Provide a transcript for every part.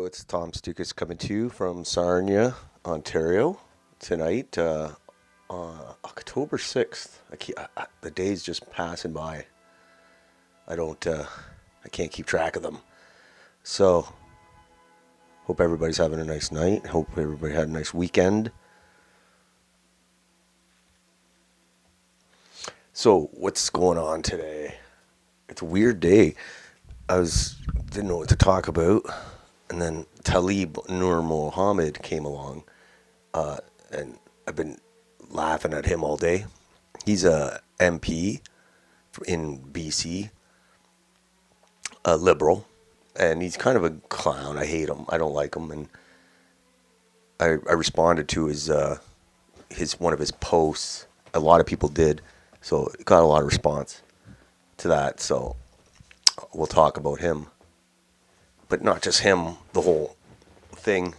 it's Tom Stoukas coming to you from Sarnia, Ontario tonight, October 6th. The day's just passing by. I can't keep track of them. So, hope everybody's having a nice night. Hope everybody had a nice weekend. So, what's going on today? It's a weird day. Didn't know what to talk about. And then Taleeb Noormohamed came along, and I've been laughing at him all day. He's a MP in BC, a liberal, and he's kind of a clown. I hate him. I don't like him, and I responded to his one of his posts. A lot of people did, so it got a lot of response to that. So we'll talk about him. But not just him, the whole thing.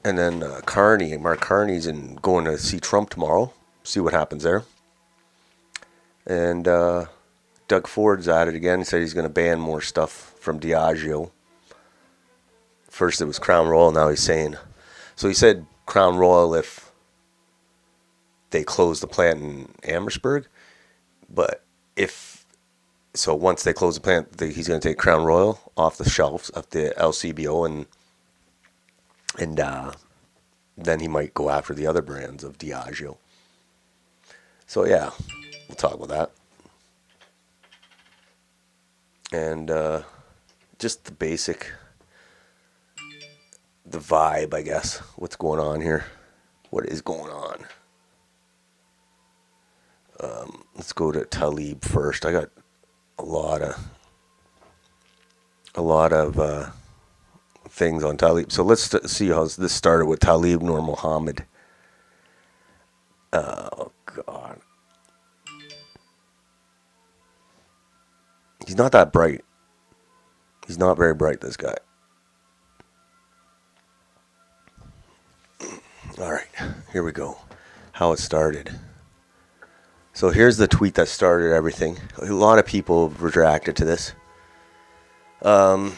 And then Mark Carney's going to see Trump tomorrow, see what happens there. And Doug Ford's at it again. He said he's going to ban more stuff from Diageo. First it was Crown Royal, now he's saying. So he said Crown Royal if they close the plant in Amherstburg, but once they close the plant, he's going to take Crown Royal off the shelves of the LCBO, and then he might go after the other brands of Diageo. So yeah, we'll talk about that. And just the vibe, I guess. What's going on here? What is going on? Let's go to Taleeb first. I got a lot of things on Taleeb. So let's see how this started with Taleeb Noormohamed. Oh God, he's not that bright. He's not very bright, this guy. All right, here we go. How it started. So here's the tweet that started everything. A lot of people have reacted to this. So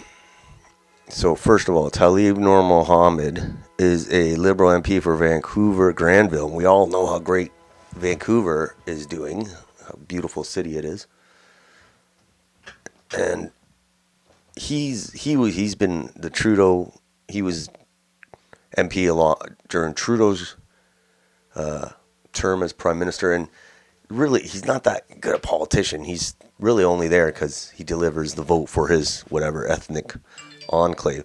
first of all, Taleeb Noormohamed is a Liberal MP for Vancouver Granville. We all know how great Vancouver is doing, how beautiful city it is. And he's been the Trudeau. He was MP a lot during Trudeau's term as Prime Minister, and really, he's not that good a politician. He's really only there because he delivers the vote for his whatever ethnic enclave.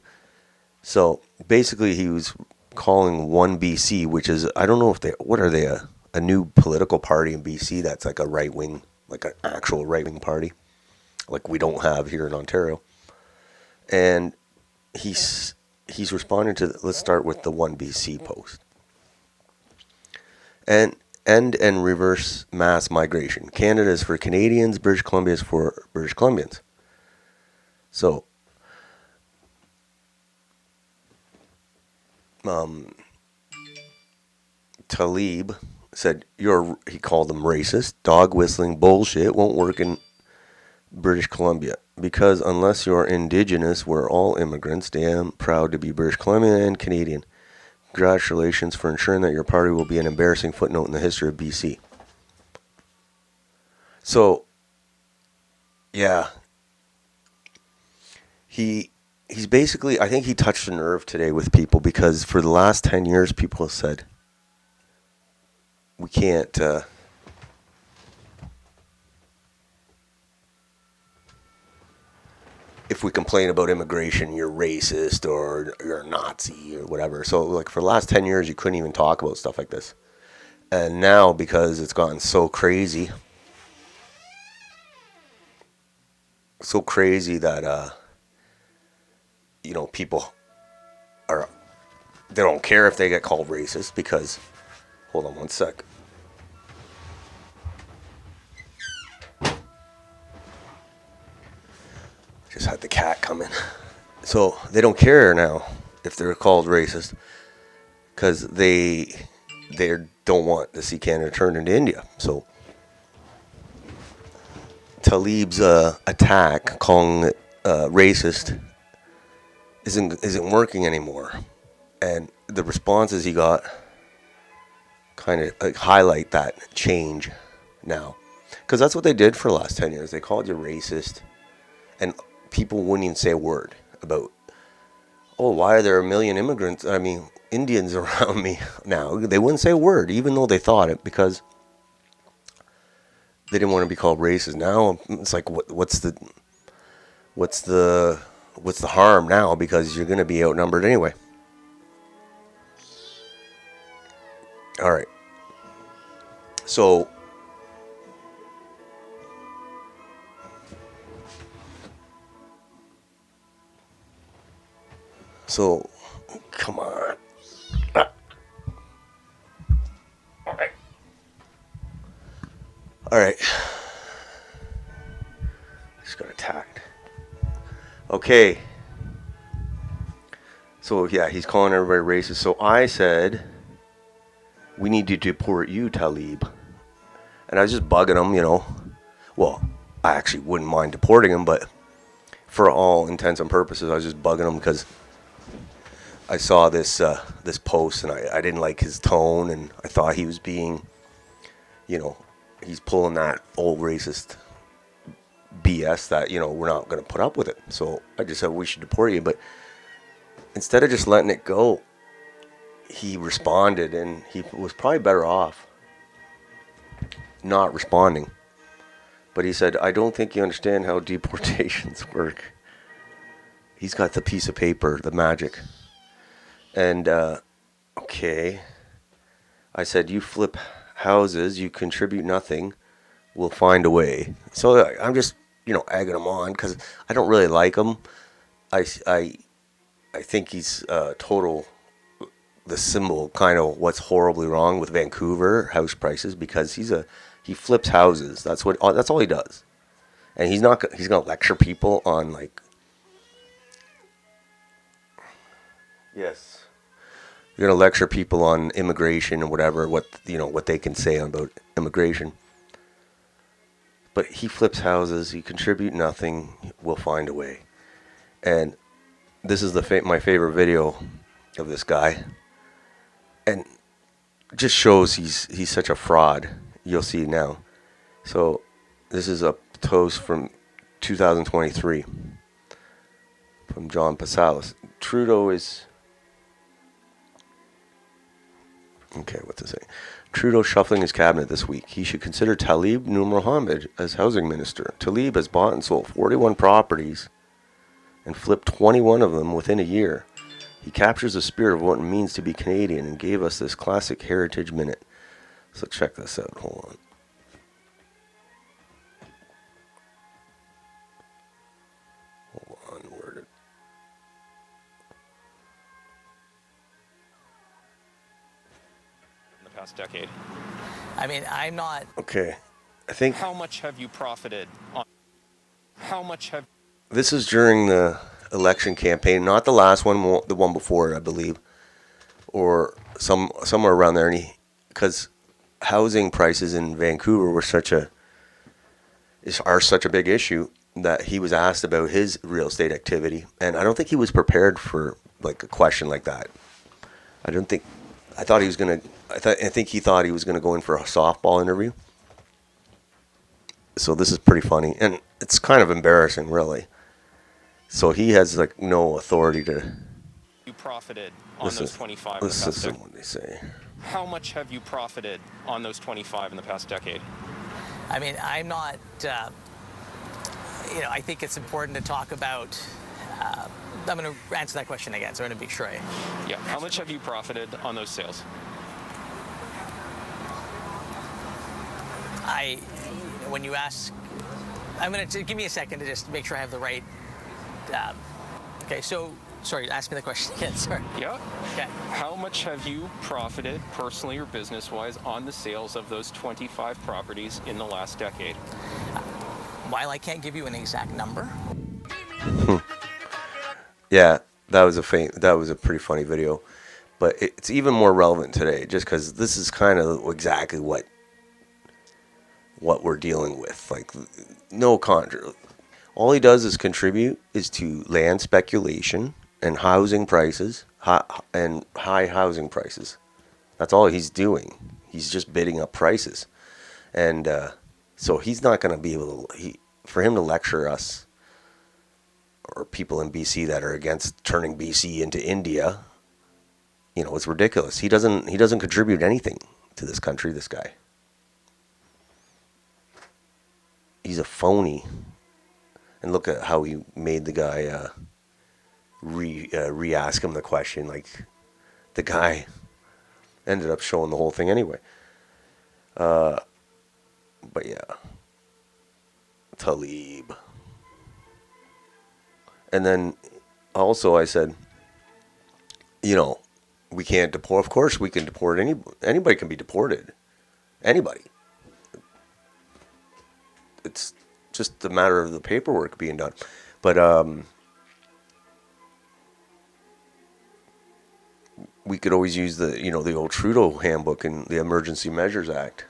So basically, he was calling One BC, which is, I don't know if a new political party in BC that's like a right wing, like an actual right wing party, like we don't have here in Ontario. And he's responding to. Let's start with the One BC post. End and reverse mass migration. Canada is for Canadians, British Columbia is for British Columbians. So, Taleeb said, he called them racist, dog whistling bullshit won't work in British Columbia. Because unless you're Indigenous, we're all immigrants. Damn proud to be British Columbian and Canadian. Congratulations for ensuring that your party will be an embarrassing footnote in the history of BC. So, yeah, he's basically, I think he touched a nerve today with people because for the last 10 years, people have said, we can't, if we complain about immigration, you're racist or you're a Nazi or whatever. So, like, for the last 10 years, you couldn't even talk about stuff like this. And now, because it's gotten so crazy that, people they don't care if they get called racist because, hold on one sec. Just had the cat come in. So they don't care now if they're called racist because they don't want to see Canada turn into India. So Taleeb's attack, calling it racist, isn't working anymore, and the responses he got kind of highlight that change now, because that's what they did for the last 10 years. They called you racist, and people wouldn't even say a word about, oh, why are there a million Indians around me now? They wouldn't say a word, even though they thought it, because they didn't want to be called racist. Now it's like, what's the harm now? Because you're going to be outnumbered anyway. All right. So come on. All right. Just got attacked. Okay. So yeah, he's calling everybody racist. So I said, we need to deport you, Taleeb. And I was just bugging him, Well, I actually wouldn't mind deporting him, but for all intents and purposes, I was just bugging him because I saw this post, and I didn't like his tone, and I thought he was being, he's pulling that old racist BS that, we're not going to put up with it. So I just said we should deport you. But instead of just letting it go, he responded, and he was probably better off not responding. But he said, I don't think you understand how deportations work. He's got the piece of paper, the magic. And, okay. I said, you flip houses, you contribute nothing, we'll find a way. So I'm just, egging him on because I don't really like him. I think he's the symbol kind of what's horribly wrong with Vancouver house prices, because he flips houses. That's all he does. And he's going to lecture people on yes. You're going to lecture people on immigration and whatever, what they can say about immigration. But he flips houses, he contribute nothing, we'll find a way. And this is my favorite video of this guy. And just shows he's such a fraud. You'll see now. So this is a toast from 2023 from John Passalis. Trudeau is... Okay, what's it say? Trudeau shuffling his cabinet this week. He should consider Taleeb Noormohamed as housing minister. Taleeb has bought and sold 41 properties and flipped 21 of them within a year. He captures the spirit of what it means to be Canadian and gave us this classic heritage minute. So check this out. Hold on. Where did... In the past decade. I'm not... Okay. I think... How much have you profited on... How much have... This is during the election campaign, not the last one, the one before it, I believe, or somewhere around there. Because housing prices in Vancouver are such a big issue that he was asked about his real estate activity, and I don't think he was prepared for a question like that. I think he thought he was gonna go in for a softball interview. So this is pretty funny, and it's kind of embarrassing, really. So he has no authority to. You profited on those 25 in the past decade. Listen to what they say. How much have you profited on those 25 in the past decade? I'm not. I think it's important to talk about. I'm going to answer that question again, so I'm going to be sure. Yeah. How much have you profited on those sales? When you ask, I'm going to give me a second to just make sure I have the right. Okay, so, sorry, ask me the question again, sorry. Yeah. Okay. How much have you profited, personally or business-wise, on the sales of those 25 properties in the last decade? While I can't give you an exact number. Yeah, that was a pretty funny video. But it's even more relevant today, just because this is kind of exactly what what we're dealing with. Like, no contra. All he does is contribute is to land speculation and housing prices, and high housing prices. That's all he's doing. He's just bidding up prices, and so he's not going to be able to. For him to lecture us or people in BC that are against turning BC into India, it's ridiculous. He doesn't contribute anything to this country. This guy. He's a phony. And look at how he made the guy re-ask him the question. Like, the guy ended up showing the whole thing anyway. But yeah. Taleeb. And then also I said, we can't deport. Of course we can deport anybody can be deported. Anybody. It's just a matter of the paperwork being done. But we could always use the old Trudeau handbook and the Emergency Measures Act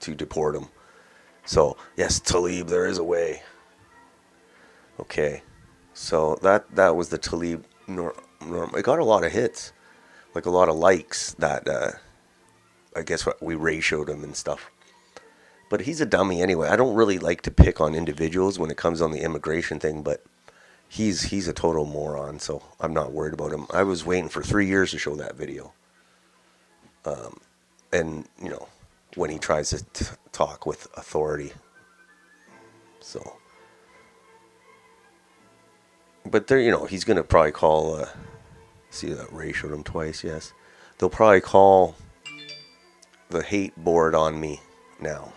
to deport them. So yes, Taleeb, there is a way. Okay, so that was the Taleeb Norm. It got a lot of hits, like a lot of likes. That I guess we ratioed him and stuff. But he's a dummy anyway. I don't really like to pick on individuals when it comes on the immigration thing, but he's a total moron, so I'm not worried about him. I was waiting for 3 years to show that video. And, when he tries to talk with authority. So. But there, he's going to probably call, see that ratioed him twice, yes. They'll probably call the hate board on me now.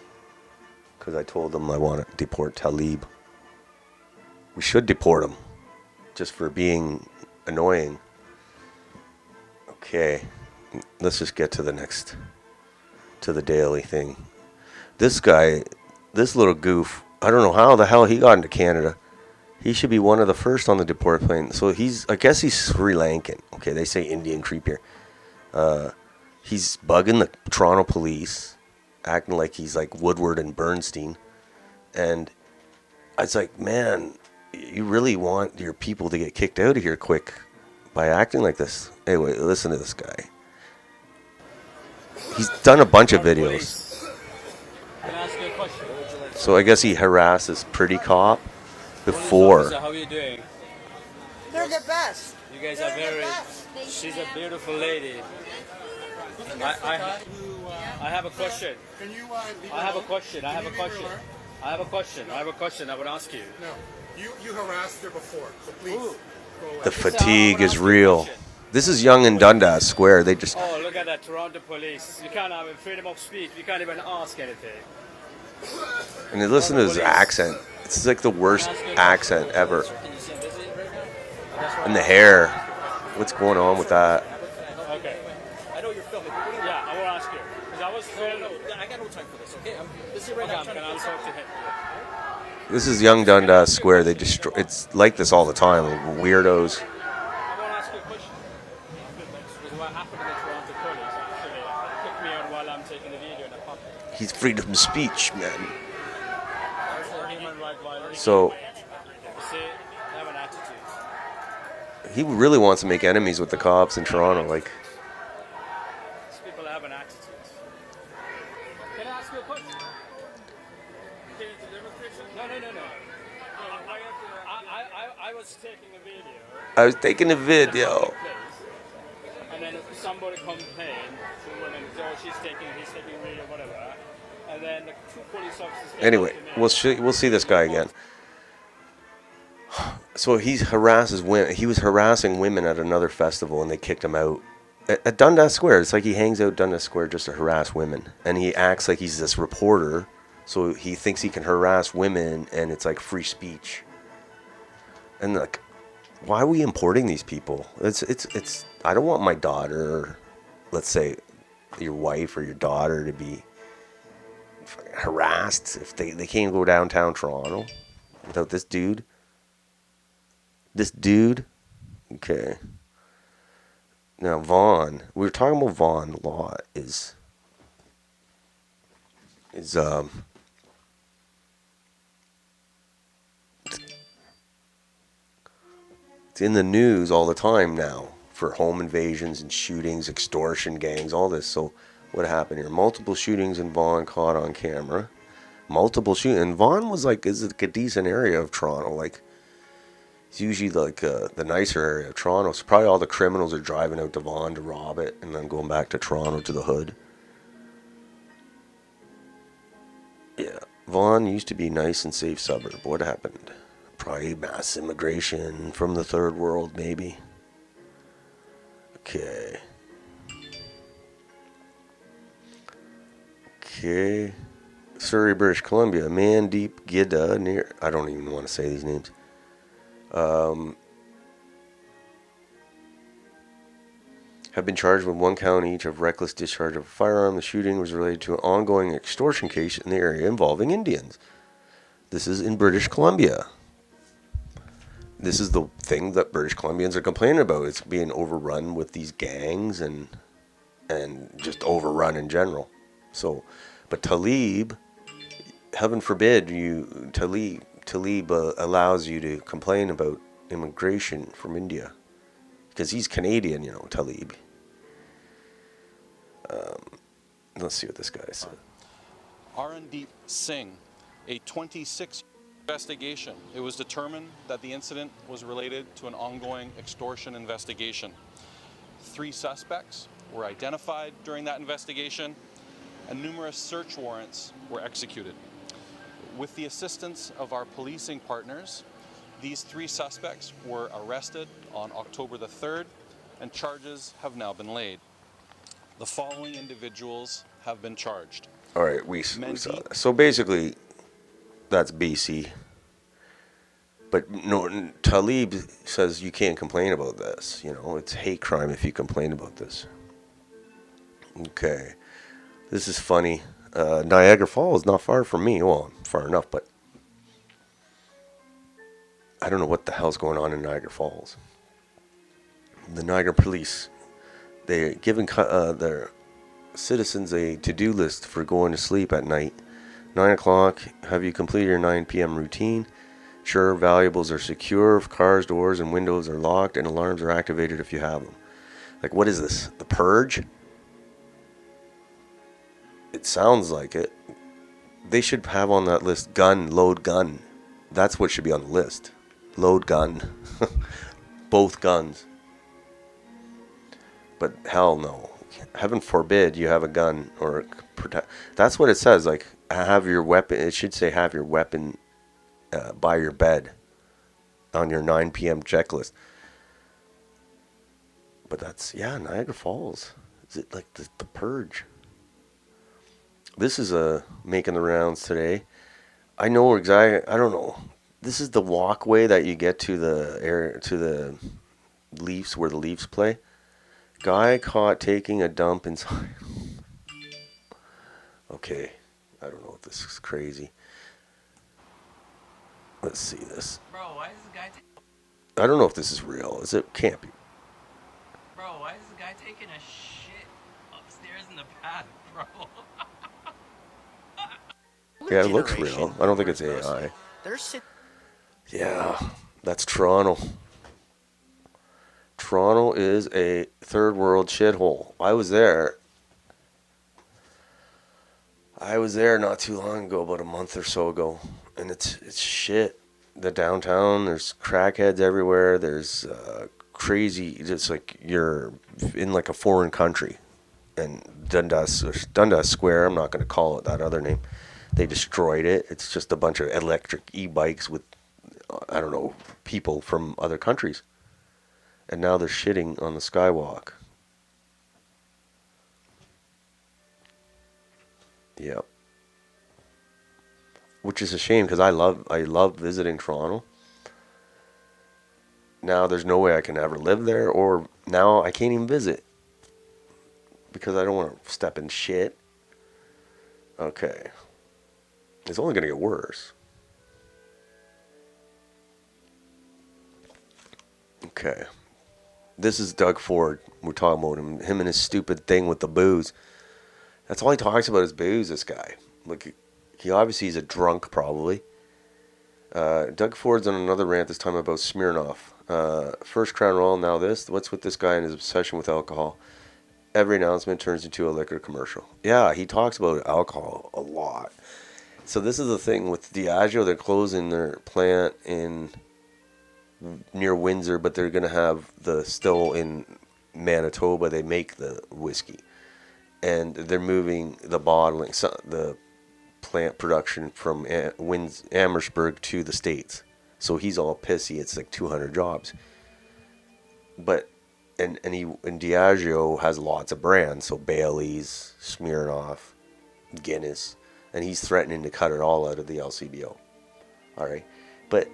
Because I told them I want to deport Taleeb. We should deport him. Just for being annoying. Okay. Let's just get to the daily thing. This guy, this little goof, I don't know how the hell he got into Canada. He should be one of the first on the deport plane. So I guess he's Sri Lankan. Okay, they say Indian creep here. He's bugging the Toronto police. Acting like he's like Woodward and Bernstein. And I was like, man, you really want your people to get kicked out of here quick by acting like this. Anyway, listen to this guy. He's done a bunch of videos. Can I ask you a question? So I guess he harasses Pretty Cop before. Officer, how are you doing? They're the best. You guys are very... She's a beautiful lady. I have a question. Can you I have a question. I have a question. I have a question. I have a question I would ask you. No. You harassed her before, so please go away. The fatigue is real. This is Yonge and Dundas Square. They just... Oh, look at that Toronto police. You can't have freedom of speech. You can't even ask anything. And listen to his accent. It's like the worst accent ever. And the hair. What's going on with that? Okay. I know you're filming. Yeah, I will ask you. Because I was filming. I got no time for this, okay? I'm busy right now. Can I talk to him? This is Yonge Dundas Square. They destroy. It's like this all the time. Weirdos. I want to ask you a question. Because what happened to the Toronto police actually took me out while I'm taking the video in the public. He's freedom of speech, man. Human rights violation. So You see, they have an attitude. he really wants to make enemies with the cops in Toronto. Like, These people have an attitude. Can I ask you a question? No. I was taking a video. I was taking a video. And then somebody complained to women, oh, he's taking a video, whatever. And then the two police officers came Anyway, up to me. we'll see this guy again. So he harasses women. He was harassing women at another festival, and they kicked him out at Dundas Square. It's like he hangs out Dundas Square just to harass women, and he acts like he's this reporter. So he thinks he can harass women, and it's like free speech. And like, why are we importing these people? It's. I don't want my daughter, let's say, your wife or your daughter, to be harassed if they can't go downtown Toronto without this dude. This dude, okay. Now Vaughan, we were talking about Vaughan law is in the news all the time now for home invasions and shootings, extortion gangs, all this. So what happened here? Multiple shootings in Vaughan caught on camera. Multiple shootings. And Vaughan was like, is like a decent area of Toronto. Like, it's usually like the nicer area of Toronto. So probably all the criminals are driving out to Vaughan to rob it and then going back to Toronto to the hood. Yeah. Vaughan used to be a nice and safe suburb. What happened? Probably mass immigration from the third world, maybe. Okay. Okay. Surrey, British Columbia. Mandeep Gidda near... I don't even want to say these names. Have been charged with 1 count each of reckless discharge of a firearm. The shooting was related to an ongoing extortion case in the area involving Indians. This is in British Columbia. This is the thing that British Columbians are complaining about. It's being overrun with these gangs and just overrun in general. So, but Taleeb, heaven forbid, Taleeb allows you to complain about immigration from India. Because he's Canadian, you know, Taleeb. Let's see what this guy said. Arandeep Singh, a 26 investigation. It was determined that the incident was related to an ongoing extortion investigation. 3 suspects were identified during that investigation, and numerous search warrants were executed. With the assistance of our policing partners, these 3 suspects were arrested on October the 3rd, and charges have now been laid. The following individuals have been charged. All right, we saw that. So basically, that's BC. But no, Taleeb says you can't complain about this. You know, it's hate crime if you complain about this. Okay. This is funny. Niagara Falls, not far from me. Well, far enough, but I don't know what the hell's going on in Niagara Falls. The Niagara police, they're giving their citizens a to-do list for going to sleep at night. 9 o'clock, have you completed your 9 p.m. routine? Sure, valuables are secure, cars, doors, and windows are locked, and alarms are activated if you have them. Like, what is this? The Purge? It sounds like it. They should have on that list load gun. That's what should be on the list. Load gun. Both guns. But hell no. Heaven forbid you have a gun or protect. That's what it says. Like, have your weapon. It should say have your weapon by your bed on your 9 p.m. checklist. But that's, yeah, Niagara Falls. Is it like the Purge? This is making the rounds today. I know exactly. I don't know. This is the walkway that you get to the area, to the Leafs, where the Leafs play. Guy caught taking a dump inside. Okay, I don't know if this is crazy. Let's see this. Bro, why is the guy I don't know if this is real. Is it? Can't be. Bro, why is the guy taking a shit upstairs in the bath, bro? Yeah, it looks real. I don't think it's AI. There's shit. Yeah, that's Toronto. Toronto is a third world shithole. I was there not too long ago, about a month or so ago, and it's shit. The downtown, there's crackheads everywhere. There's crazy. It's like you're in like a foreign country. And Dundas Square, I'm not going to call it that other name. They destroyed it. It's just a bunch of electric e-bikes with, I don't know, people from other countries. And now they're shitting on the skywalk. Yep. Which is a shame, because I love visiting Toronto. Now there's no way I can ever live there, or now I can't even visit. Because I don't want to step in shit. Okay. It's only going to get worse. Okay. This is Doug Ford. We're talking about him and his stupid thing with the booze. That's all he talks about is booze, this guy. Like, he obviously is a drunk, probably. Doug Ford's on another rant this time about Smirnoff. First Crown Royal, now this. What's with this guy and his obsession with alcohol? Every announcement turns into a liquor commercial. Yeah, he talks about alcohol a lot. So this is the thing with Diageo. They're closing their plant in near Windsor, but they're going to have still in Manitoba. They make the whiskey, and they're moving the bottling, the plant production from Amherstburg to the States. So he's all pissy. It's like 200 jobs. But and Diageo has lots of brands, so Bailey's, Smirnoff, Guinness, and he's threatening to cut it all out of the LCBO. All right, but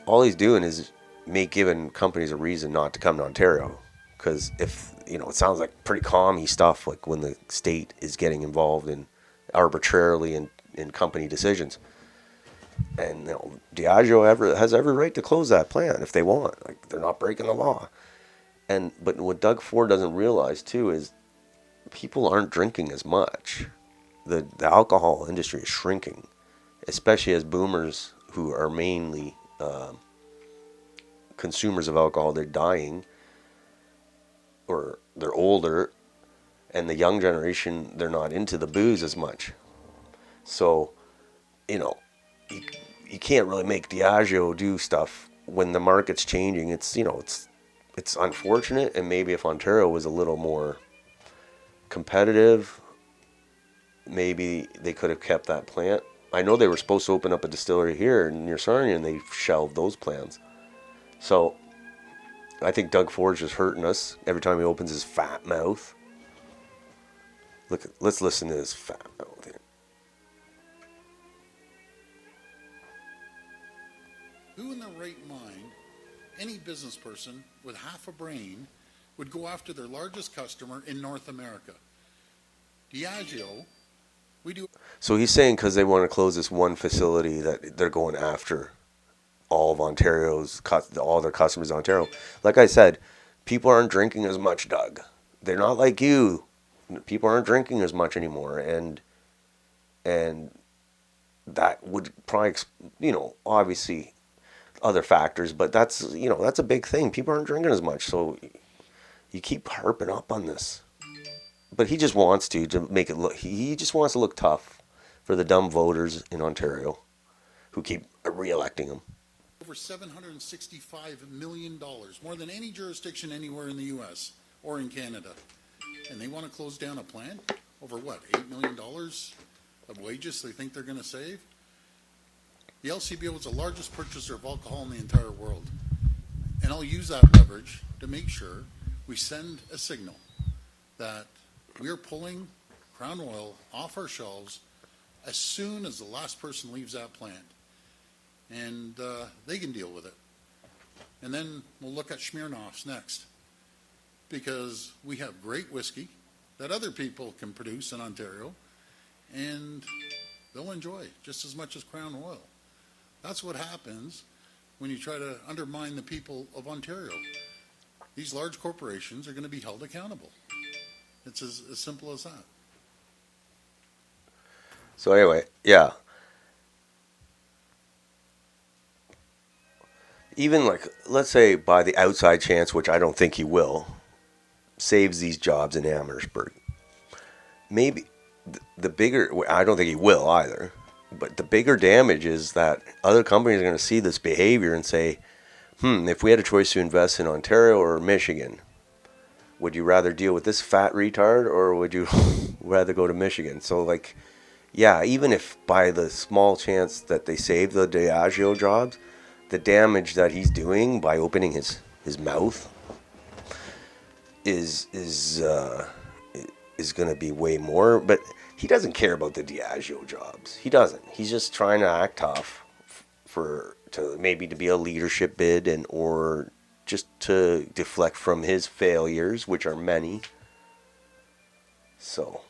all he's doing is giving companies a reason not to come to Ontario, because if it sounds like pretty calmy stuff, like when the state is getting involved in arbitrarily in company decisions. And Diageo has every right to close that plant if they want. Like, they're not breaking the law. But what Doug Ford doesn't realize too is people aren't drinking as much. The alcohol industry is shrinking, especially as boomers who are mainly consumers of alcohol, they're dying or they're older, and the young generation, they're not into the booze as much. So, you can't really make Diageo do stuff when the market's changing. It's unfortunate, and maybe if Ontario was a little more competitive, maybe they could have kept that plant. I know they were supposed to open up a distillery here near Sarnia, and they shelved those plans. So I think Doug Ford's just hurting us every time he opens his fat mouth. Let's listen to his fat mouth here. Who in their right mind, any business person with half a brain, would go after their largest customer in North America? Diageo, we do. So he's saying because they want to close this one facility that they're going after all of all their customers in Ontario. Like I said, people aren't drinking as much, Doug. They're not like you. People aren't drinking as much anymore, and that would probably, obviously other factors, but that's a big thing. People aren't drinking as much, so you keep harping up on this. But he just wants to make it look. He just wants to look tough for the dumb voters in Ontario who keep re-electing him. Over $765 million, more than any jurisdiction anywhere in the U.S. or in Canada. And they want to close down a plant over what, $8 million of wages they think they're going to save? The LCBO is the largest purchaser of alcohol in the entire world. And I'll use that leverage to make sure we send a signal that we are pulling Crown Royal off our shelves as soon as the last person leaves that plant. And they can deal with it. And then we'll look at Smirnoff's next, because we have great whiskey that other people can produce in Ontario, and they'll enjoy just as much as Crown Royal. That's what happens when you try to undermine the people of Ontario. These large corporations are going to be held accountable. It's as simple as that. So anyway, yeah. Even like, let's say by the outside chance, which I don't think he will, saves these jobs in Amherstburg. Maybe the bigger, I don't think he will either, but the bigger damage is that other companies are going to see this behavior and say, if we had a choice to invest in Ontario or Michigan, would you rather deal with this fat retard or would you rather go to Michigan? So like, yeah, even if by the small chance that they save the Diageo jobs, the damage that he's doing by opening his mouth is going to be way more. But he doesn't care about the Diageo jobs. He doesn't. He's just trying to act tough to be a leadership bid or just to deflect from his failures, which are many. So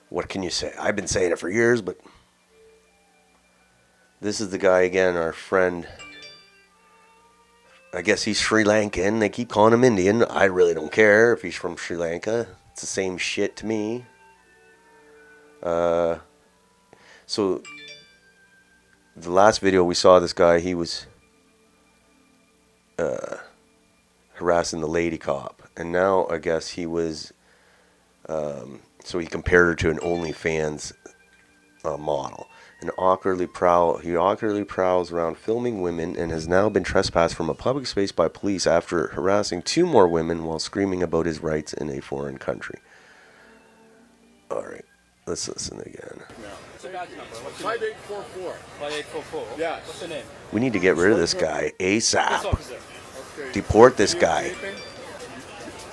what can you say? I've been saying it for years, but this is the guy again, our friend. I guess he's Sri Lankan. They keep calling him Indian. I really don't care if he's from Sri Lanka. It's the same shit to me. So the last video we saw this guy, he was harassing the lady cop, and now I guess he was so he compared her to an OnlyFans model. He awkwardly prowls around filming women and has now been trespassed from a public space by police after harassing 2 more women while screaming about his rights in a foreign country. All right, let's listen again. What's the badge number? What's your name? 5844. 5844. Yes. What's your name? We need to get rid of this guy Police ASAP. officer. Okay. Deport this guy.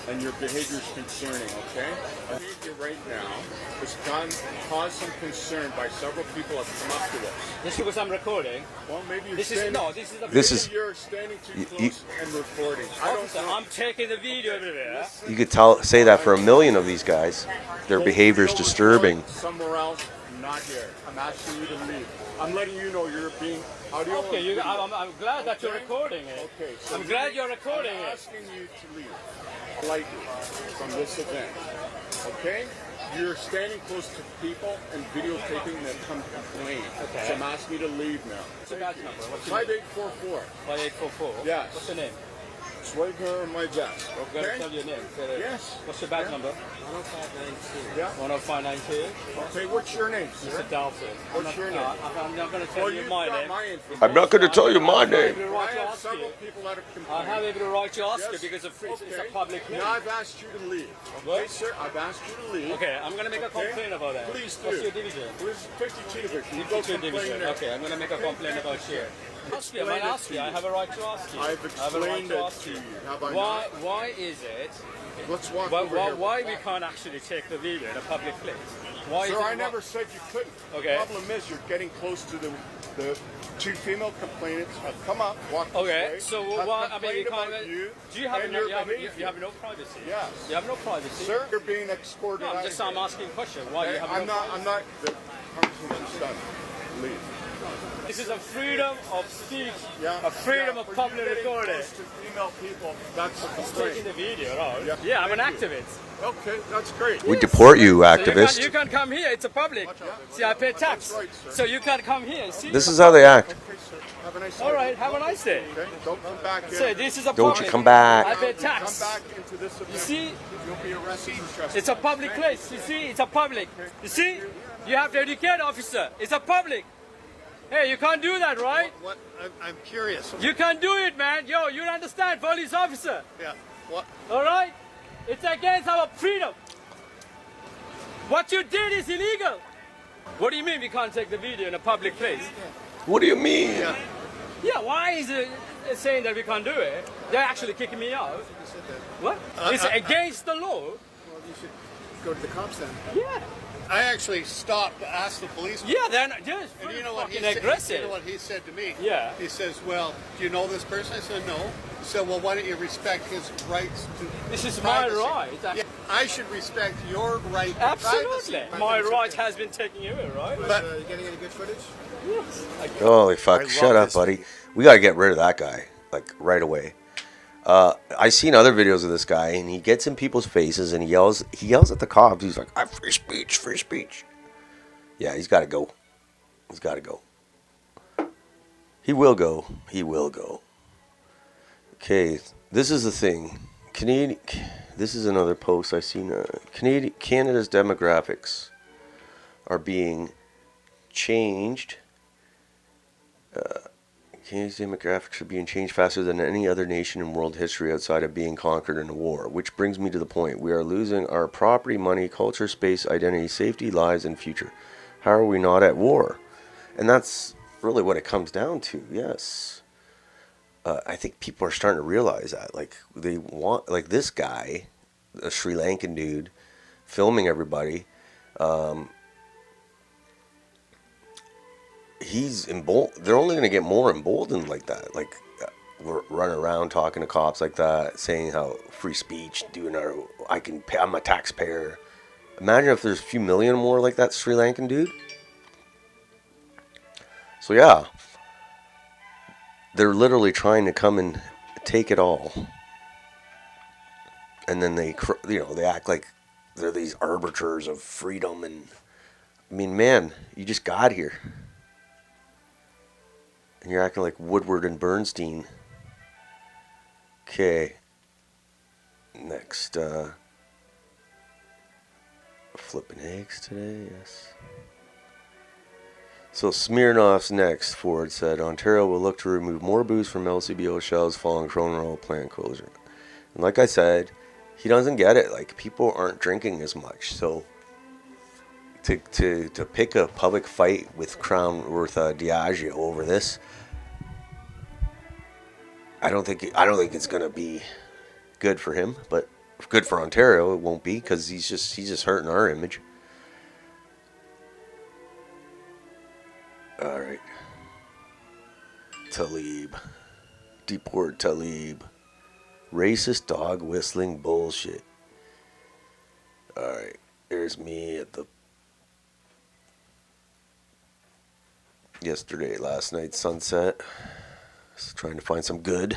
And your behavior is concerning, okay? I need you right now has caused some concern by several people have come up to us. Just because I'm recording. Well, maybe you're This is standing, this is the This is- you're standing too You- close and recording. I don't officer. know. I'm taking the video everywhere. You could say that for a million of these guys. Their behavior is disturbing. Somewhere else, not here. I'm asking you to leave. I'm letting you know you're being audio. Okay, I'm glad that you're recording it. Okay, so I'm glad you're recording I'm it. asking you to leave politely from this event. Okay? You're standing close to people and videotaping that come complain. Okay. So I'm asking you to leave now. What's the badge number? What's your name? 5844. 5844. Yes. What's your name? It's right here on my desk. I'm going to Okay? tell your name. Yes. What's your badge Yeah. number? Yeah. 10592. Okay, what's your name, sir? Mr. Dalton. What's your name? I'm not going to tell Well, you you've my got name. my information. I'm not going to tell you my I have name. every I right to have ask several you. people that have I complained. have every right to ask you Yes. because it's Okay. a public place. Now I've asked you to leave. Okay, What? sir? I've asked you to leave. Okay, I'm going to make a Okay. complaint about that. Please do. What's your division? This is 52 division. You go 52 complain division. there. Okay, I'm going to make a complaint about you. Ask you, I might ask you. I have a right to ask you. I've I have a right explained to it ask to you. you. Have I Why? not? Why is it? Let's walk over here. Why we can't actually take the video in a public place? Why is Sir, it I never said you couldn't. Okay. The problem is you're getting close to the 2 female complainants have come up, walked this Okay, way, so have why? I mean, you complained can't. about you Do you have, and no, your you, have, behavior. you have no privacy? Yes. You have no privacy. Sir, you're being escorted No, out I'm of just here. asking a question. Why do you have I'm no not. privacy? I'm not. The conversation's done. Leave. This is a freedom of speech, Yeah. a freedom yeah, of for public you getting recording. close to female people. That's a Taking complaint. the video, right? Yeah, Yeah, I'm an thank you. activist. Okay, that's great. We deport you, So activist. you can come here. It's a public. See, I pay tax, That's right, sir. so you can come here and see. This is how they act. Okay, sir. Have a nice day. All right. Have a nice day. Okay, don't come back here. Say, this is a Don't public. you come back. I pay Come tax. back into this event. You see, You'll be arrested and trespassed. it's a public place. You see, it's a public. You see, you have to educate, officer. It's a public. Hey, you can't do that, right? What? I'm curious. You can't do it, man. Yo, you don't understand, police officer. Yeah. What? All right? It's against our freedom. What you did is illegal. What do you mean we can't take the video in a public place? What do you mean? Yeah, why is it saying that we can't do it? They're actually kicking me out. What? It's against the law. Well, you should go to the cops then. Yeah. I actually stopped to ask the policeman. Yeah, they're not just And you know what he fucking said? aggressive. You know what he said to me? Yeah. He says, "Well, do you know this person?" I said, "No." He said, "Well, why don't you respect his rights to This is my privacy?" right. Yeah, I should respect your right to Absolutely. privacy. My right has been taken away, right? But you getting any good footage? Yes. Holy fuck. Shut up, buddy. We got to get rid of that guy. Like, right away. I seen other videos of this guy, and he gets in people's faces, and he yells at the cops. He's like, "I'm free speech, free speech." Yeah, he's got to go. He's got to go. He will go. He will go. Okay, this is the thing. This is another post I seen. Canada's demographics are being changed. Canada's demographics are being changed faster than any other nation in world history outside of being conquered in a war. Which brings me to the point. We are losing our property, money, culture, space, identity, safety, lives, and future. How are we not at war? And that's really what it comes down to, yes. I think people are starting to realize that. Like, they want, like this guy, a Sri Lankan dude, filming everybody. They're only going to get more emboldened like that. Like, we're running around talking to cops like that, saying how free speech, I'm a taxpayer. Imagine if there's a few million more like that Sri Lankan dude. So yeah, they're literally trying to come and take it all, and then they act like they're these arbiters of freedom. And I mean, man, you just got here. And you're acting like Woodward and Bernstein. Okay. Next, flipping eggs today, yes. So Smirnoff's next. Ford said Ontario will look to remove more booze from LCBO shelves following Corona Roll plant closure. And like I said, he doesn't get it. Like, people aren't drinking as much, so to pick a public fight with Crown worth Diageo over this, I don't think it's gonna be good for him, but good for Ontario it won't be, because he's just hurting our image. All right, Taleeb, deport Taleeb, racist dog whistling bullshit. All right, there's me at the last night's sunset, just trying to find some good,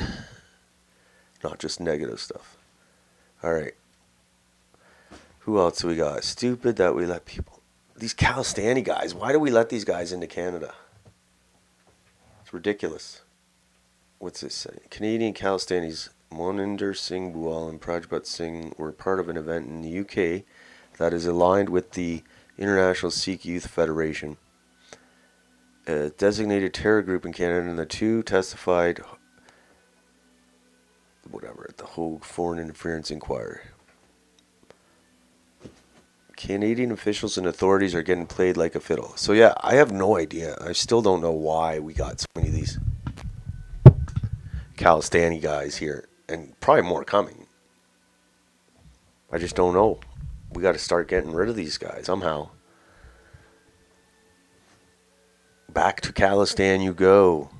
not just negative stuff. All right. Who else do we got? Stupid that we let people. These Calistani guys. Why do we let these guys into Canada? It's ridiculous. What's this say? Canadian Calistanis Moninder Singh Bual and Prajpat Singh were part of an event in the UK that is aligned with the International Sikh Youth Federation, a designated terror group in Canada, and the two testified at the Hague Foreign Interference Inquiry. Canadian officials and authorities are getting played like a fiddle. So yeah, I have no idea. I still don't know why we got so many of these Calistani guys here, and probably more coming. I just don't know. We got to start getting rid of these guys somehow. Back to Calistan you go.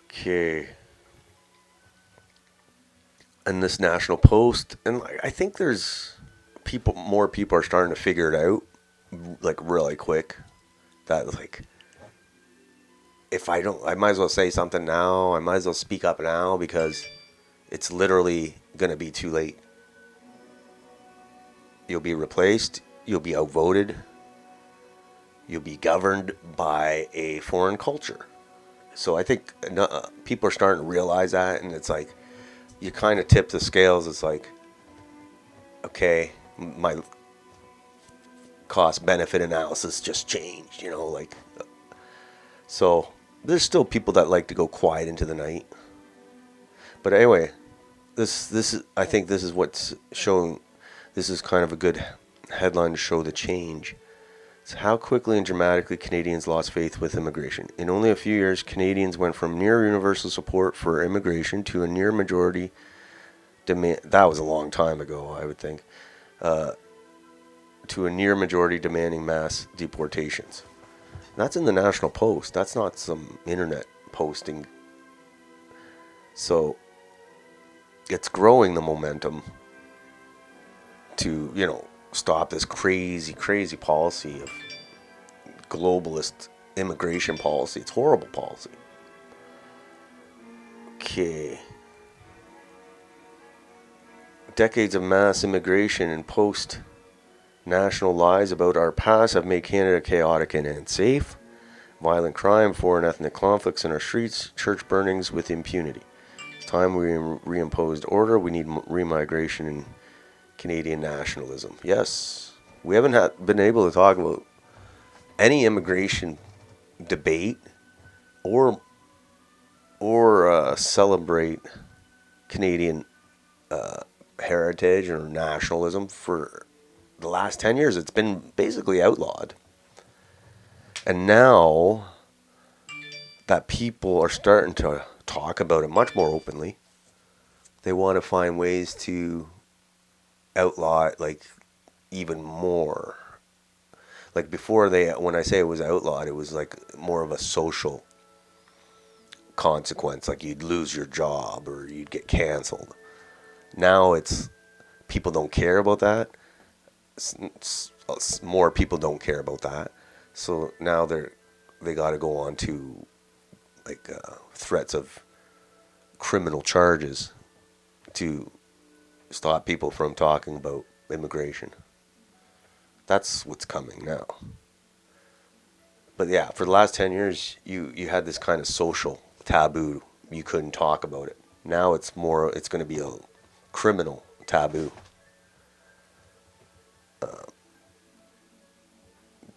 Okay. And this National Post, and I think there's more people are starting to figure it out, like, really quick. That, like, if I might as well say something now. I might as well speak up now, because it's literally going to be too late. You'll be replaced. You'll be outvoted. You'll be governed by a foreign culture. So I think people are starting to realize that, and it's like, you kind of tip the scales. It's like, okay, my cost-benefit analysis just changed, like. So there's still people that like to go quiet into the night. But anyway, this is, I think this is what's showing. This is kind of a good headline to show the change. It's how quickly and dramatically Canadians lost faith with immigration. In only a few years, Canadians went from near universal support for immigration to a near majority demand. That was a long time ago, I would think. To a near majority demanding mass deportations. That's in the National Post. That's not some internet posting. So it's growing the momentum to, stop this crazy, crazy policy of globalist immigration policy. It's horrible policy. Okay. Decades of mass immigration and post-national lies about our past have made Canada chaotic and unsafe. Violent crime, foreign ethnic conflicts in our streets, church burnings with impunity. It's time we reimposed order. We need remigration and Canadian nationalism. Yes, we haven't been able to talk about any immigration debate or celebrate Canadian heritage or nationalism for the last 10 years. It's been basically outlawed. And now that people are starting to talk about it much more openly, they want to find ways to outlaw it, like, even more. Like, before, when I say it was outlawed, it was like more of a social consequence, like you'd lose your job or you'd get canceled. Now it's people don't care about that. More people don't care about that, so now they got to go on to, like, threats of criminal charges to stop people from talking about immigration. That's what's coming now. But yeah, for the last 10 years, you had this kind of social taboo. You couldn't talk about it. Now it's going to be a criminal taboo.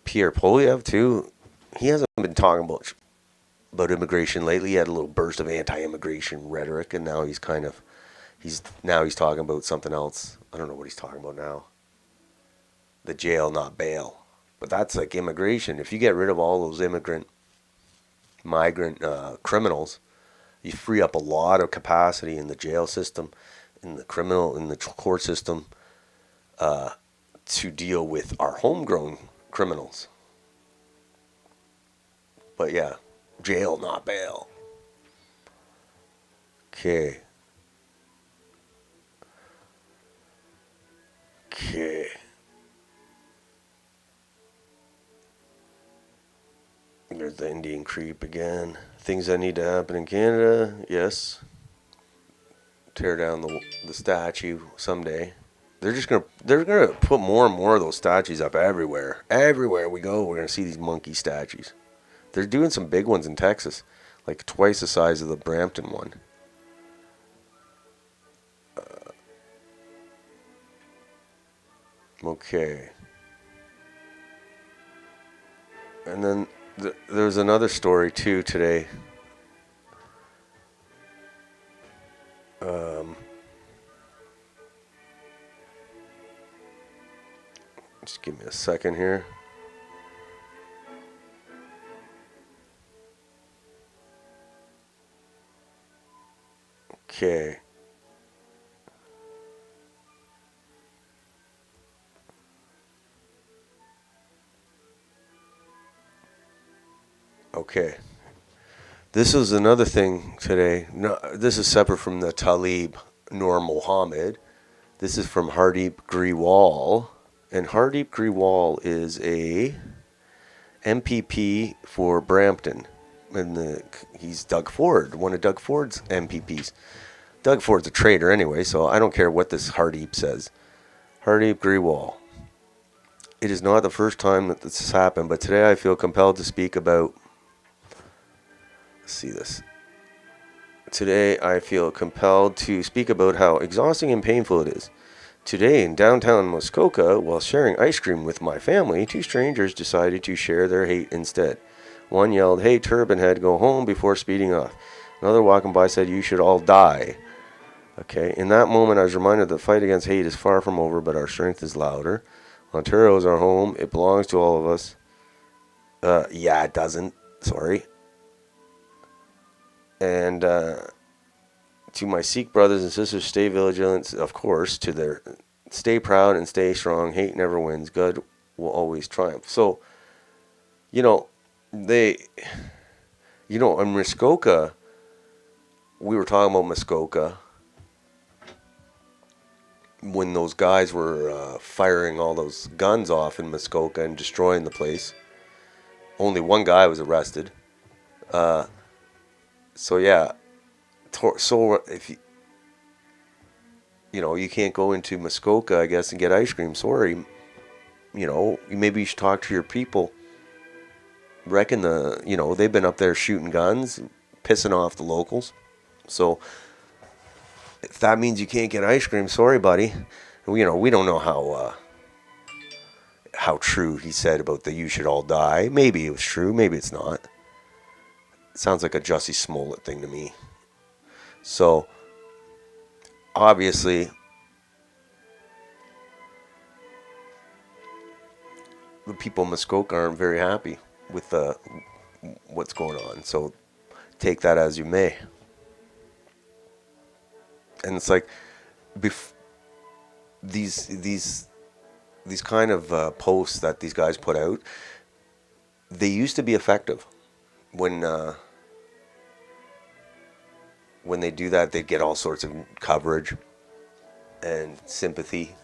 Pierre Polyev too. He hasn't been talking about immigration lately. He had a little burst of anti-immigration rhetoric, and now he's talking about something else. I don't know what he's talking about now. The jail, not bail. But that's like immigration. If you get rid of all those migrant criminals, you free up a lot of capacity in the jail system, in the court system, to deal with our homegrown criminals. But yeah, jail, not bail. Okay. There's the Indian creep again. Things that need to happen in Canada, yes. Tear down the statue someday. They're gonna put more and more of those statues up everywhere. Everywhere we go, we're gonna see these monkey statues. They're doing some big ones in Texas, like twice the size of the Brampton one. Okay. And then there's another story too today. Just give me a second here. Okay. Okay. This is another thing today. No, this is separate from the Taleeb Noormohamed. This is from Hardeep Grewal. And Hardeep Grewal is a MPP for Brampton. And he's Doug Ford, one of Doug Ford's MPPs. Doug Ford's a traitor anyway, so I don't care what this Hardeep says. Hardeep Grewal. It is not the first time that this has happened, but today I feel compelled to speak about... Let's see this. Today I feel compelled to speak about how exhausting and painful it is. Today in downtown Muskoka, while sharing ice cream with my family, two strangers decided to share their hate instead. One yelled, "Hey, turban head, go home," before speeding off. Another walking by said, "You should all die." Okay, in that moment I was reminded that the fight against hate is far from over, but our strength is louder. Ontario is our home. It belongs to all of us. Yeah, it doesn't. Sorry. And to my Sikh brothers and sisters, stay vigilant, of course, stay proud and stay strong. Hate never wins. Good will always triumph. So, in Muskoka, we were talking about Muskoka when those guys were firing all those guns off in Muskoka and destroying the place. Only one guy was arrested. So yeah, so if you can't go into Muskoka, I guess, and get ice cream. Sorry, maybe you should talk to your people. Reckon they've been up there shooting guns, pissing off the locals. So if that means you can't get ice cream, sorry, buddy. We don't know how true he said about the "you should all die." Maybe it was true, maybe it's not. It sounds like a Jussie Smollett thing to me. So, obviously, the people in Muskoka aren't very happy with what's going on. So, take that as you may. And it's like, these kind of posts that these guys put out, they used to be effective. When they do that, they get all sorts of coverage and sympathy.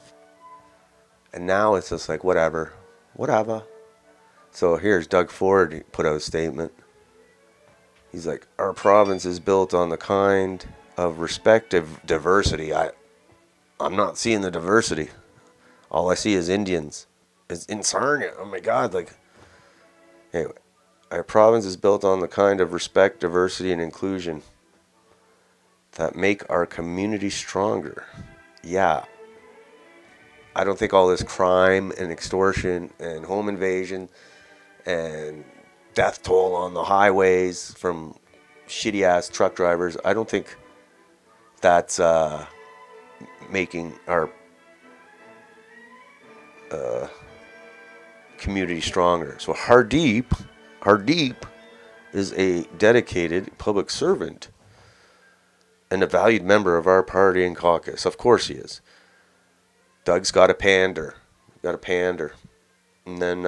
And now it's just like, whatever. So here's Doug Ford put out a statement. He's like, our province is built on the kind of respective diversity. I'm not seeing the diversity. All I see is Indians. It's insane. Oh my God. Like, anyway. Our province is built on the kind of respect, diversity, and inclusion that make our community stronger. Yeah. I don't think all this crime and extortion and home invasion and death toll on the highways from shitty ass truck drivers, I don't think that's making our community stronger. So Hardeep is a dedicated public servant and a valued member of our party and caucus. Of course he is. Doug's got to pander. And then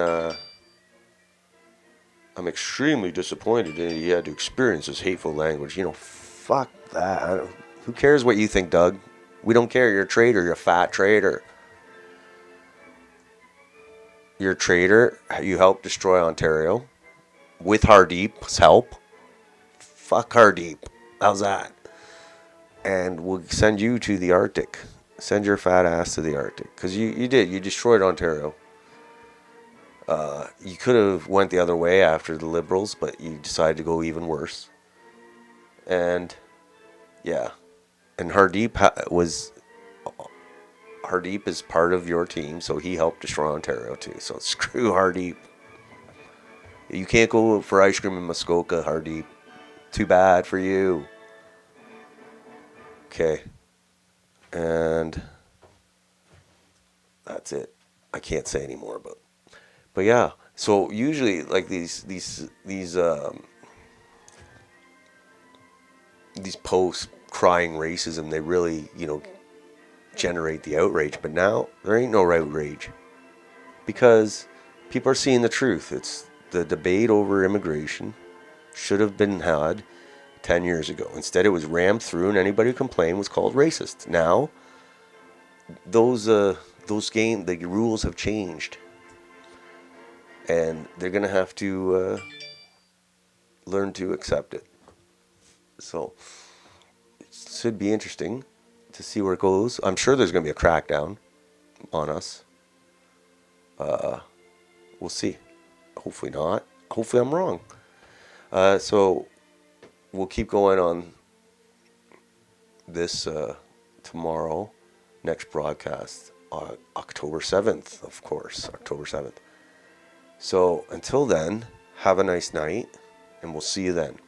I'm extremely disappointed that he had to experience this hateful language. Fuck that. Who cares what you think, Doug? We don't care. You're a traitor. You're a fat traitor. You're a traitor. You helped destroy Ontario with Hardeep's help. Fuck Hardeep. How's that? And we'll send you to the Arctic. Send your fat ass to the Arctic. Because you did. You destroyed Ontario. You could have went the other way after the Liberals, but you decided to go even worse. And, yeah. And Hardeep is part of your team, so he helped destroy Ontario too. So screw Hardeep. You can't go for ice cream in Muskoka, Hardeep. Too bad for you. Okay. And that's it. I can't say anymore, but yeah. So usually, like these posts crying racism, they really generate the outrage. But now there ain't no outrage because people are seeing the truth. It's the debate over immigration should have been had 10 years ago. Instead, it was rammed through, and anybody who complained was called racist. Now, the rules have changed, and they're gonna have to learn to accept it. So, it should be interesting to see where it goes. I'm sure there's gonna be a crackdown on us. We'll see. Hopefully not. Hopefully I'm wrong. So we'll keep going on this tomorrow, next broadcast, October 7th, of course, October 7th. So until then, have a nice night, and we'll see you then.